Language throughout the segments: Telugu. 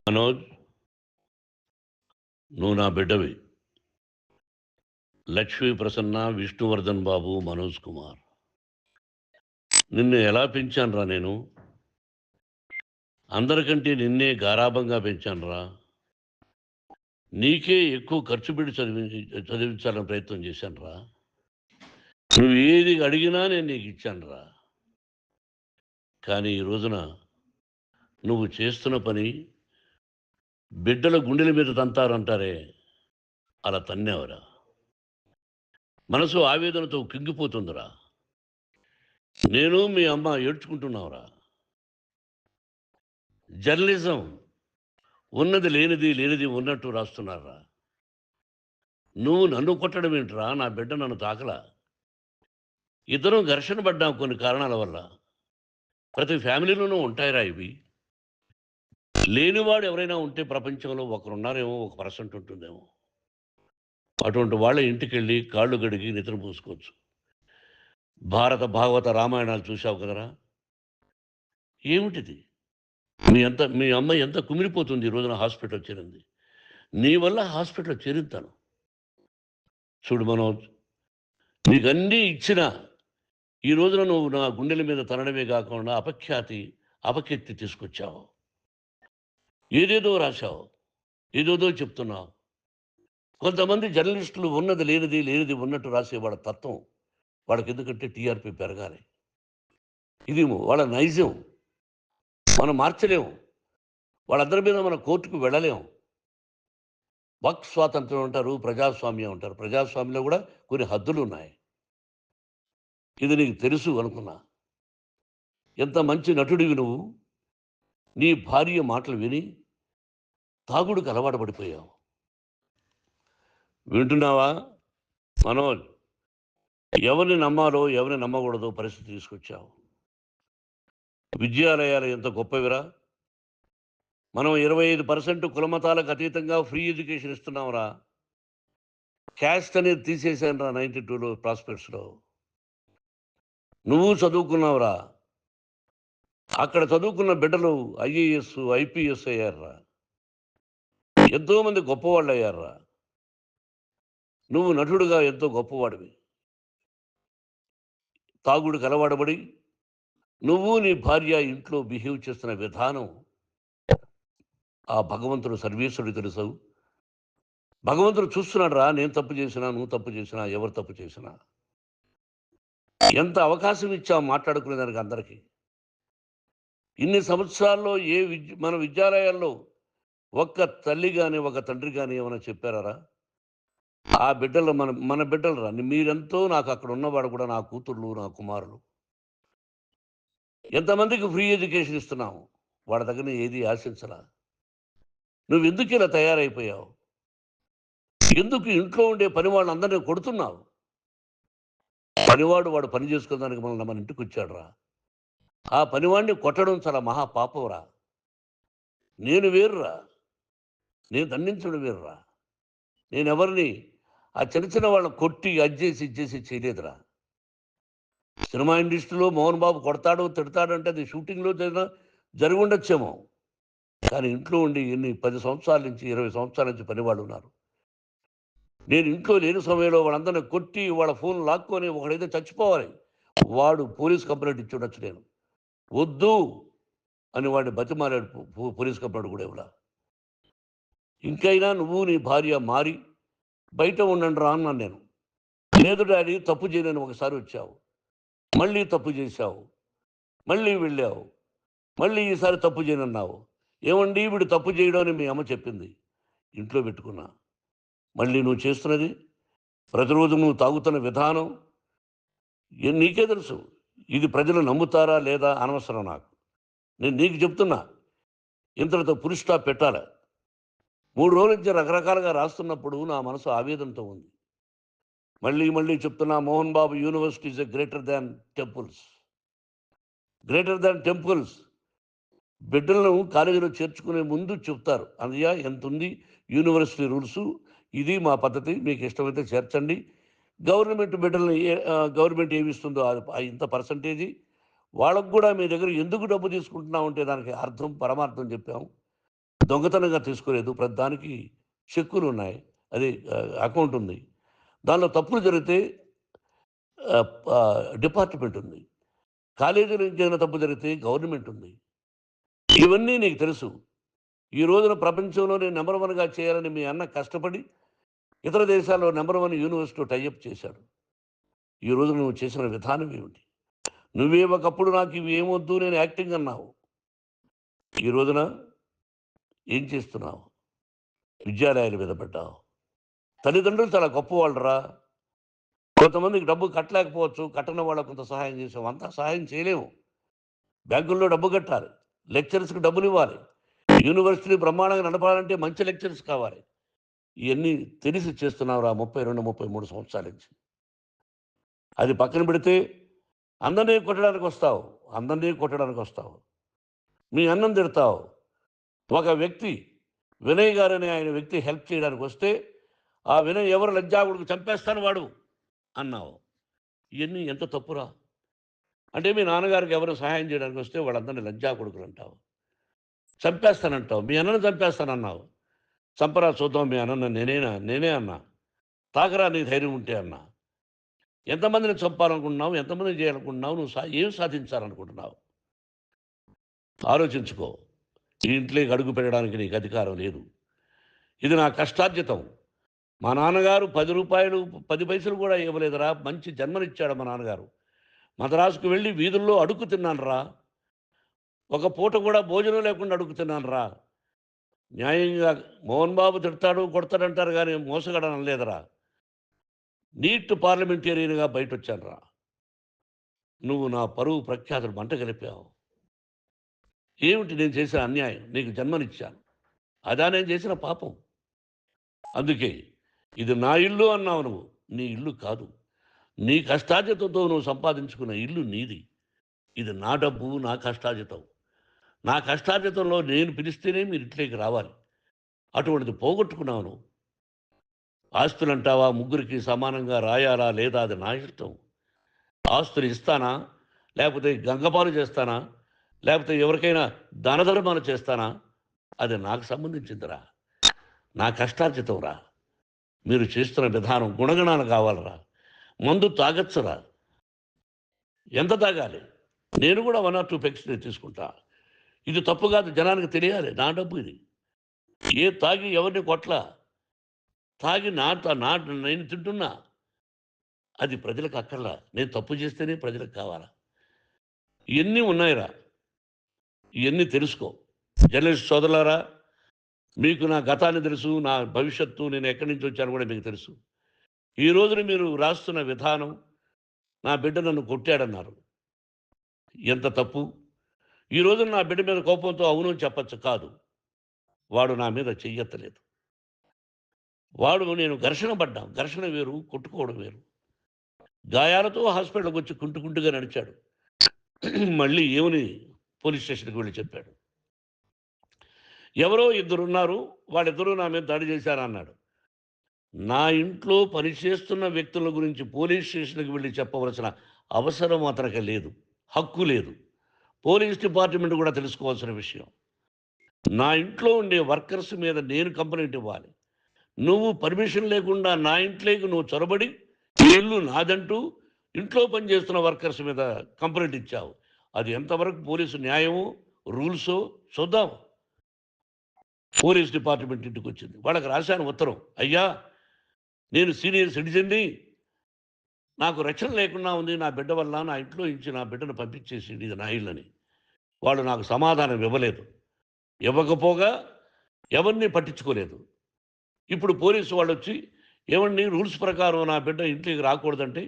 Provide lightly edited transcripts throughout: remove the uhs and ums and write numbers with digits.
మనోజ్, నువ్వు నా బిడ్డవి. లక్ష్మీ ప్రసన్న, విష్ణువర్ధన్ బాబు, మనోజ్ కుమార్. నిన్ను ఎలా పెంచానురా నేను? అందరికంటే నిన్నే గారాబంగా పెంచానురా. నీకే ఎక్కువ ఖర్చు పెట్టి చదివించాలని ప్రయత్నం చేశానురా. నువ్వు ఏది అడిగినా నేను నీకు ఇచ్చానురా. కానీ ఈ రోజున నువ్వు చేస్తున్న పని బిడ్డల గుండెల మీద తంతారంటారే, అలా తన్నేవరా. మనసు ఆవేదనతో కింగిపోతుందిరా. నేను మీ అమ్మ ఏడ్చుకుంటున్నావురా. జర్నలిజం ఉన్నది లేనిది, లేనిది ఉన్నట్టు రాస్తున్నారా. నువ్వు నన్ను కొట్టడం ఏంట్రా? నా బిడ్డ నన్ను తాకలా. ఇద్దరం ఘర్షణ పడ్డాం కొన్ని కారణాల వల్ల. ప్రతి ఫ్యామిలీలోనూ ఉంటాయిరా ఇవి. లేనివాడు ఎవరైనా ఉంటే ప్రపంచంలో ఒకరున్నారేమో, 1% ఉంటుందేమో. అటువంటి వాళ్ళ ఇంటికి వెళ్ళి కాళ్ళు గడిగి నిద్ర పూసుకోవచ్చు. భారత భాగవత రామాయణాలు చూశావు కదరా. ఏమిటిది? మీ అమ్మాయి ఎంత కుమిలిపోతుంది ఈ రోజున హాస్పిటల్ చేరింది. నీ వల్ల హాస్పిటల్ చేరుతాను. చూడు మనోజ్, నీకు అన్నీ ఇచ్చిన ఈ రోజున నువ్వు నా గుండెల మీద తనడమే కాకుండా అపకీర్తి తీసుకొచ్చావు. ఏదేదో రాశావు, ఏదేదో చెప్తున్నావు. కొంతమంది జర్నలిస్టులు ఉన్నది లేనిది, లేనిది ఉన్నట్టు రాసేవాళ్ళ తత్వం వాళ్ళకి. ఎందుకంటే టీఆర్పీ పెరగాలి. ఇది వాళ్ళ నైజం. మనం మార్చలేము. వాళ్ళందరి మీద మన కోర్టుకు వెళ్ళలేము. వాక్ స్వాతంత్రం అంటారు, ప్రజాస్వామ్యం అంటారు. ప్రజాస్వామ్యంలో కూడా కొన్ని హద్దులు ఉన్నాయి. ఇది నీకు తెలుసు అనుకున్నా. ఎంత మంచి నటుడివి నువ్వు. నీ భార్య మాటలు విని తాగుడికి అలవాటు పడిపోయావు. వింటున్నావా మనోజ్? ఎవరిని నమ్మాలో ఎవరిని నమ్మకూడదో పరిస్థితి తీసుకొచ్చావు. విద్యాలయాలు ఎంత గొప్పవిరా. మనం 25% కులమతాలకు అతీతంగా ఫ్రీ ఎడ్యుకేషన్ ఇస్తున్నాంరా. క్యాస్ట్ అనేది తీసేశాను రా 92లో ప్రాస్పెక్ట్స్లో. నువ్వు చదువుకున్నావురా. అక్కడ చదువుకున్న బిడ్డలు ఐఏఎస్, ఐపీఎస్ అయ్యారా. ఎంతోమంది గొప్పవాళ్ళు అయ్యారా. నువ్వు నటుడుగా ఎంతో గొప్పవాడివి. తాగుడికి అలవాడబడి నువ్వు నీ భార్య ఇంట్లో బిహేవ్ చేస్తున్న విధానం ఆ భగవంతుడు సర్వేశ్వరుడు తెలుసు. భగవంతుడు చూస్తున్నాడు రా. నేను తప్పు చేసినా, నువ్వు తప్పు చేసినా, ఎవరు తప్పు చేసినా. ఎంత అవకాశం ఇచ్చావు మాట్లాడుకునేదానికి అందరికీ. ఇన్ని సంవత్సరాల్లో మన విద్యాలయాల్లో ఒక్క తల్లి కానీ ఒక తండ్రి కానీ ఏమైనా చెప్పారా? ఆ బిడ్డలు మన బిడ్డలు రా. మీరెంతో నాకు అక్కడ ఉన్నవాడు కూడా నా కూతుర్లు, నా కుమారులు. ఎంతమందికి ఫ్రీ ఎడ్యుకేషన్ ఇస్తున్నావు. వాడి దగ్గర ఏది ఆశించలా. నువ్వు ఎందుకు ఇలా తయారైపోయావు? ఎందుకు ఇంట్లో ఉండే పని వాళ్ళందరినీ కొడుతున్నావు? వాడు పని చేసుకోవడానికి మన ఇంటికి వచ్చాడు రా. ఆ పనివాడిని కొట్టడం చాలా మహాపాపంరా. నేను వేరురా. నేను దండించడం వేరురా. నేను ఎవరిని ఆ చిన్న చిన్న వాళ్ళని కొట్టి ఇచ్చేసి చేయలేదురా. సినిమా ఇండస్ట్రీలో మోహన్ బాబు కొడతాడు, తిడతాడు అంటే అది షూటింగ్లో జరిగి ఉండొచ్చేమో. కానీ ఇంట్లో ఉండి 10 సంవత్సరాల నుంచి 20 సంవత్సరాల నుంచి పనివాళ్ళు ఉన్నారు. నేను ఇంట్లో లేని సమయంలో వాళ్ళందరినీ కొట్టి వాళ్ళ ఫోన్ లాక్కొని ఒకడైతే చచ్చిపోవాలి. వాడు పోలీస్ కంప్లైంట్ ఇచ్చి ఉండొచ్చు. నేను వద్దు అని వాడిని బతిమాలాడు. పోలీస్ కంప్లైంట్ కూడా ఇవ్వలా. ఇంకైనా నువ్వు నీ భార్య మారి బయట ఉండండి రా అన్నాను నేను. లేదు డాడీ, తప్పు చేయలేని ఒకసారి వచ్చావు, మళ్ళీ తప్పు చేశావు, మళ్ళీ వెళ్ళావు, మళ్ళీ ఈసారి తప్పు చేయనన్నావు. ఏమండి వీడు తప్పు చేయడం అని మీ అమ్మ చెప్పింది. ఇంట్లో పెట్టుకున్నా. మళ్ళీ నువ్వు చేస్తున్నది, ప్రతిరోజు నువ్వు తాగుతున్న విధానం నీకే తెలుసు. ఇది ప్రజలు నమ్ముతారా లేదా అనవసరం నాకు. నేను నీకు చెప్తున్నా, ఇంతటితో పులి స్టాప్ పెట్టాలి. 3 రోజుల నుంచి రకరకాలుగా రాస్తున్నప్పుడు నా మనసు ఆవేదనతో ఉంది. మళ్ళీ చెప్తున్నా, Mohan Babu university is greater than temples. Greater than temples. బిడ్డలను కాలేజీలో చేర్చుకునే ముందు చెప్తారు, అన్నయ్య ఎంత ఉంది యూనివర్సిటీ రూల్సు, ఇది మా పద్ధతి, మీకు ఇష్టమైతే చేర్చండి. గవర్నమెంట్ బిడ్డలని గవర్నమెంట్ ఏమి ఇస్తుందో ఇంత పర్సంటేజీ వాళ్ళకు కూడా మీ దగ్గర ఎందుకు డబ్బు తీసుకుంటున్నామంటే దానికి అర్థం పరమార్థం చెప్పాము. దొంగతనంగా తీసుకోలేదు. ప్రతిదానికి చెక్కులు ఉన్నాయి. అది అకౌంట్ ఉంది. దానిలో తప్పులు జరిగితే డిపార్ట్మెంట్ ఉంది. కాలేజీలో ఏదైనా తప్పు జరిగితే గవర్నమెంట్ ఉంది. ఇవన్నీ నీకు తెలుసు. ఈ రోజున ప్రపంచంలోనే నంబర్ 1గా చేయాలని మీ అన్న కష్టపడి ఇతర దేశాల్లో నంబర్ 1 యూనివర్సిటీతో టైఅప్ చేశాడు. ఈ రోజు నువ్వు చేసిన విధానం ఏమిటి? నువ్వే ఒకప్పుడు నాకు ఇవి ఏమొద్దు నేను యాక్టింగ్ అన్నావు. ఈ రోజున ఏం చేస్తున్నావు? విద్యాలయాల మీద పడ్డావు. తల్లిదండ్రులు చాలా గొప్పవాళ్ళురా. కొంతమందికి డబ్బు కట్టలేకపోవచ్చు. కట్టని వాళ్ళకు కొంత సహాయం చేసాం. అంతా సహాయం చేయలేము. బ్యాంకుల్లో డబ్బు కట్టాలి. లెక్చరర్స్‌కి డబ్బులివ్వాలి. యూనివర్సిటీ బ్రహ్మాండంగా నడపాలంటే మంచి లెక్చరర్స్ కావాలి. ఇయన్నీ తెలిసి చేస్తున్నావురా 32, 33 సంవత్సరాల నుంచి. అది పక్కన పెడితే అందరినీ కొట్టడానికొస్తావు. అందరినీ కొట్టడానికొస్తావు. మీ అన్నని తిడతావు. ఒక వ్యక్తి వినయ్ గారనే ఆయన వ్యక్తి హెల్ప్ చేయడానికి వస్తే, ఆ వినయ్ ఎవరు లంజాకొడుకు చంపేస్తాను వాడు అన్నావు. ఇయన్నీ ఎంత తప్పురా? అంటే మీ నాన్నగారికి ఎవరు సహాయం చేయడానికి వస్తే వాళ్ళందరినీ లంజాకొడుకులు అంటావు. చంపేస్తానంటావు. మీ అన్నని చంపేస్తానన్నావు. చంపరా చూద్దాం మీ అన్నని నేనే అన్నా. తాకరా నీ ధైర్యం ఉంటే అన్నా. ఎంతమందిని చంపాలనుకుంటున్నావు? ఎంతమందిని చేయాలనుకుంటున్నావు? నువ్వు ఏం సాధించాలనుకుంటున్నావు? ఆలోచించుకో. ఈ ఇంట్లోకి అడుగు పెట్టడానికి నీకు అధికారం లేదు. ఇది నా కష్టార్జితం. మా నాన్నగారు రూ. 10 పైసలు కూడా ఇవ్వలేదురా. మంచి జన్మనిచ్చాడు మా నాన్నగారు. మద్రాసుకు వెళ్ళి వీధుల్లో అడుగు తిన్నానురా. ఒక పూట కూడా భోజనం లేకుండా అడుగు తిన్నానురా. న్యాయంగా మోహన్ బాబు తిడతాడు, కొడతాడంటారు కానీ మోసగాడు అనలేదురా. నీట్ పార్లమెంటేరియన్‌గా బయటొచ్చానురా. నువ్వు నా పరువు ప్రఖ్యాతులు మంట కలిపావు. ఏమిటి నేను చేసిన అన్యాయం? నీకు జన్మనిచ్చాను. అదా నేను చేసిన పాపం? అందుకే ఇది నా ఇల్లు అన్నావు నువ్వు. నీ ఇల్లు కాదు. నీ కష్టార్జితంతో నువ్వు సంపాదించుకున్న ఇల్లు నీది. ఇది నా డబ్బు, నా కష్టార్జితం. నా కష్టార్జితంలో నేను పిలిస్తేనే మీరు ఇంట్లోకి రావాలి. అటువంటిది పోగొట్టుకున్నావు నువ్వు. ఆస్తులంటావా? ముగ్గురికి సమానంగా రాయాలా లేదా అది నా ఇష్టం. ఆస్తులు ఇస్తానా? లేకపోతే గంగపాలు చేస్తానా? లేకపోతే ఎవరికైనా దానధర్మాలు చేస్తానా? అది నాకు సంబంధించిందిరా. నా కష్టార్జితం రా. మీరు చేస్తున్న విధానం గుణగణాలు కావాలరా. మందు తాగచ్చురా. ఎంత తాగాలి? నేను కూడా 1 or 2 పెగ్స్ నేను తీసుకుంటా. ఇది తప్పు కాదు, జనానికి తెలియాలి. నా డబ్బు ఇది. తాగి ఎవరిని కొట్లా. తాగి నేను తింటున్నా. అది ప్రజలకు అక్కర్లా. నేను తప్పు చేస్తేనే ప్రజలకు కావాలా. ఇవన్నీ ఉన్నాయిరా. ఇవన్నీ తెలుసుకో. జర్నలిస్ట్ సోదరులారా, మీకు నా గతాన్ని తెలుసు, నా భవిష్యత్తు, నేను ఎక్కడి నుంచి వచ్చాను కూడా మీకు తెలుసు. ఈ రోజున మీరు రాస్తున్న విధానం, నా బిడ్డ నన్ను కొట్టాడన్నారు. ఎంత తప్పు! ఈ రోజున నా బిడ్డ మీద కోపంతో అవును అని చెప్పచ్చు. కాదు, వాడు నా మీద చెయ్యెత్తలేదు. నేను ఘర్షణ పడ్డాం. ఘర్షణ వేరు, కొట్టుకోవడం వేరు. గాయాలతో హాస్పిటల్కి వచ్చి కుంటుకుంటుగా నడిచాడు. మళ్ళీ ఏమని పోలీస్ స్టేషన్కి వెళ్ళి చెప్పాడు. ఎవరో ఇద్దరున్నారు, వాళ్ళిద్దరూ నా మీద దాడి చేశారన్నాడు. నా ఇంట్లో పనిచేస్తున్న వ్యక్తుల గురించి పోలీస్ స్టేషన్కి వెళ్ళి చెప్పవలసిన అవసరం అతనికి లేదు, హక్కు లేదు. పోలీస్ డిపార్ట్మెంట్ కూడా తెలుసుకోవాల్సిన విషయం. నా ఇంట్లో ఉండే వర్కర్స్ మీద నేను కంప్లైంట్ ఇవ్వాలి. నువ్వు పర్మిషన్ లేకుండా నా ఇంట్లోకి నువ్వు చొరబడి ఇల్లు నాదంటూ ఇంట్లో పనిచేస్తున్న వర్కర్స్ మీద కంప్లైంట్ ఇచ్చావు. అది ఎంతవరకు పోలీసు న్యాయమో రూల్సో చూద్దాం. పోలీస్ డిపార్ట్మెంట్ ఇంటికి వచ్చింది. వాళ్ళకి రాశాను ఉత్తరం. అయ్యా, నేను సీనియర్ సిటిజన్ని, నాకు రక్షణ లేకుండా ఉంది. నా బిడ్డ వల్ల నా ఇంట్లో నుంచి నా బిడ్డను పంపించేసి ఇది నా ఇల్లని. వాళ్ళు నాకు సమాధానం ఇవ్వలేదు. ఇవ్వకపోగా ఎవరిని పట్టించుకోలేదు. ఇప్పుడు పోలీసు వాళ్ళు వచ్చి ఏమండి రూల్స్ ప్రకారం నా బిడ్డ ఇంటికి రాకూడదంటే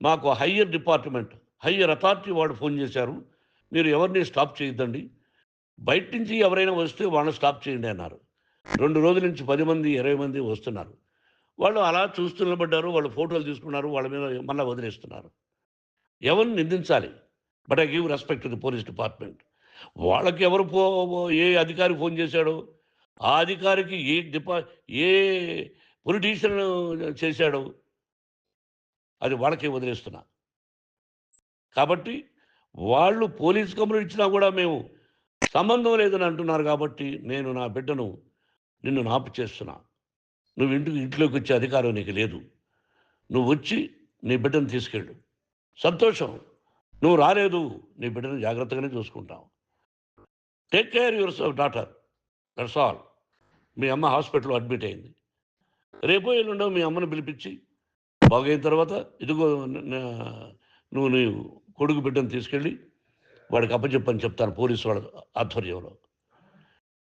మాకు హయ్యర్ డిపార్ట్మెంట్, హయ్యర్ అథారిటీ వాళ్ళు ఫోన్ చేశారు. మీరు ఎవరిని స్టాప్ చేయొద్దండి. బయట నుంచి ఎవరైనా వస్తే వాళ్ళని స్టాప్ చేయండి అన్నారు. 2 రోజుల నుంచి 10 మంది 20 మంది వస్తున్నారు. వాళ్ళు అలా చూస్తూ నిలబడ్డారు. వాళ్ళు ఫోటోలు తీసుకున్నారు. వాళ్ళ మీద మళ్ళీ వదిలేస్తున్నారు. ఎవరిని నిందించాలి? But I give respect to the police department. వాళ్ళకి ఏ అధికారి ఫోన్ చేశాడో, ఆ అధికారికి ఏ పొలిటీషియన్ చేశాడో అది వాళ్ళకే వదిలేస్తున్నా. కాబట్టి వాళ్ళు పోలీస్ కంప్లైంట్ ఇచ్చినా కూడా మేము సంబంధం లేదని అంటున్నారు కాబట్టి నేను నా బిడ్డను నిన్ను నాపు చేస్తున్నా. నువ్వు ఇంట్లోకి వచ్చే అధికారం నీకు లేదు. నువ్వు వచ్చి నీ బిడ్డను తీసుకెళ్ళు. సంతోషం. నువ్వు రాలేదు, నీ బిడ్డను జాగ్రత్తగానే చూసుకుంటావు. Take care your daughter, that's all. మీ అమ్మ హాస్పిటల్‌లో అడ్మిట్ అయింది. రేపో ఎల్లుండో మీ అమ్మని పిలిపించి బాగయిన తర్వాత ఇదిగో నువ్వు నీ కొడుకు బిడ్డను తీసుకెళ్ళి వాడికి అప్పచెప్పని చెప్తాను పోలీసు వాళ్ళ ఆధ్వర్యంలో.